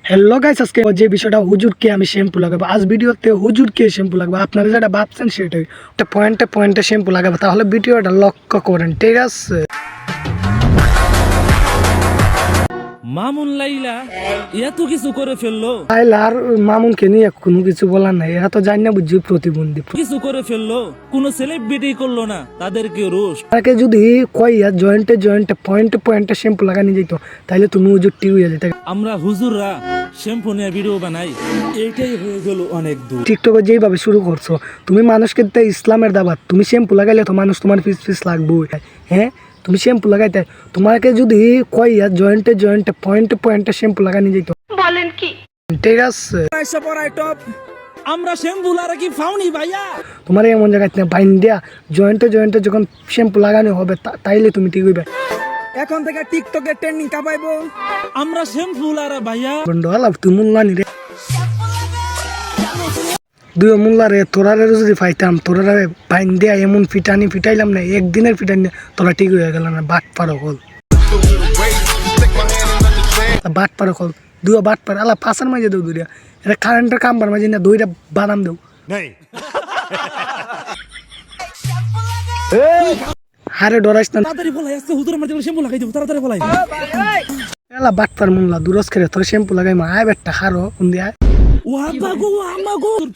Hello guys, আজকে যে বিষয়টা হুজুরকে আমি শ্যাম্পু লাগাবো। আজ ভিডিওতে হুজুরকে শ্যাম্পু লাগাবো। আপনারা যেটা ভাবছেন সেটাই, একটা পয়েন্টে পয়েন্টে শ্যাম্পু লাগাবো। তাহলে ভিডিওটা লক্ষ্য করেন, ঠিক আছে? মামুন লাইলা এত কিছু করে ফেললো, লাইলা আর মামুনকে নিয়ে কোনো কিছু বলার নাই। এরা তো জানি না বুঝছি প্রতিবন্ধী। কিছু করে ফেললো, কোনো সেলিব্রিটি করলো না, তাদেরকে রোস্ট। তাকে যদি কইয়া জয়েন্টে জয়েন্টে পয়েন্টে পয়েন্টে শ্যাম্পু লাগানি যেত, তাহলে তুমি হুজুরটি হয়ে যেতে। আমরা হুজুররা শ্যাম্পু নিয়ে ভিডিও বানাই, এইটাই হয়ে গেল অনেক দূর। টিকটকে যেইভাবে শুরু করছো, তুমি মানুষকে দিতে ইসলামের দাবাত, তুমি শ্যাম্পু লাগাইলে তো মানুষ তোমার পিস পিস লাগবে। হ্যাঁ, তুমি শ্যাম্পু লাগাইতে, তোমাকে যদি কইয়া জয়েন্টে জয়েন্টে পয়েন্টে পয়েন্টে শ্যাম্পু লাগানি যেত, বলেন কি? ঠিক আছে, আমরা শ্যাম্পু লারা কি ফাউনি ভাইয়া? তোমার এমন জায়গায় বাইন দিয়া জয়েন্টে জয়েন্টে যখন শ্যাম্পু লাগানো হবে, তাইলে তুমি ঠিক হইবে। এখন থেকে টিকটকে ট্রেন্ডিং কাপাইবো আমরা শ্যাম্পু লারা ভাইয়া। বন্ধু আলাপ তুই মুল্লানি রে, দুই মুল্লারে তোরারে যদি পাইতাম, তোরারে বাইন দিয়া এমন ফিটাইলাম না, একদিনের ফিটানি তোরা ঠিক হয়ে গেল না। বাট পারো হল দুই বাট পার আলা পাশার মাঝে দেও দুইটা, এটা কারেন্টের কামবার মাঝে না দুইটা বাদাম দেও। হারে ডরাইস না, তাড়াতাড়ি বলাই, আজকে হুজুর আমার শ্যাম্পু লাগাই দেবো, তাড়াতাড়ি বলাই। এলা বাট পার মুল্লা দুরস করে তোর শ্যাম্পু লাগাই মা আয় বেটা হারো কোন দিয়া।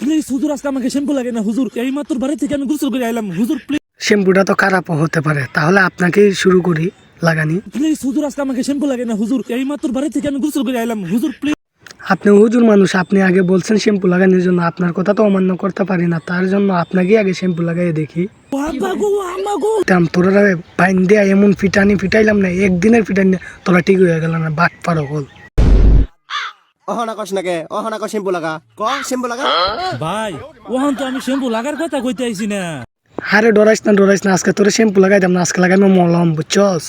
প্লিজ হুজুর, আজকে আমাকে শ্যাম্পু লাগে না হুজুর, এই মাত্র বাড়ি থেকে আমি গোসল করে আইলাম হুজুর, প্লিজ। শ্যাম্পুটা তো খারাপ হতে পারে, তাহলে আপনাকেই শুরু করি লাগানি। প্লিজ হুজুর, আজকে আমাকে শ্যাম্পু লাগে না হুজুর, এই মাত্র বাড়ি থেকে আমি গোসল করে আইলাম হুজুর, প্লিজ। আপনি হুজুর মানুষ, আপনি আগে বলছেন শ্যাম্পু লাগানোর জন্য, আপনার কথা তো অমান্য করতে পারি না, তার জন্য আপনাকে আগে শ্যাম্পু লাগাই দেখি। তোরা বাইন দিয়া এমন ফিটাইলাম না, একদিনের ফিটানি তোরা ঠিক হয়ে গেল না। বাট পারো হল শ্যাম্পু লাগা শ্যাম্পু লাগা ভাই, ওখান তো আমি শ্যাম্পু লাগার কথা কইতে আইছি না। আরে ডরাইস না, আজকে তোরা শ্যাম্পু লাগাই দাম না, আজকে লাগাই মলম, বুঝছস?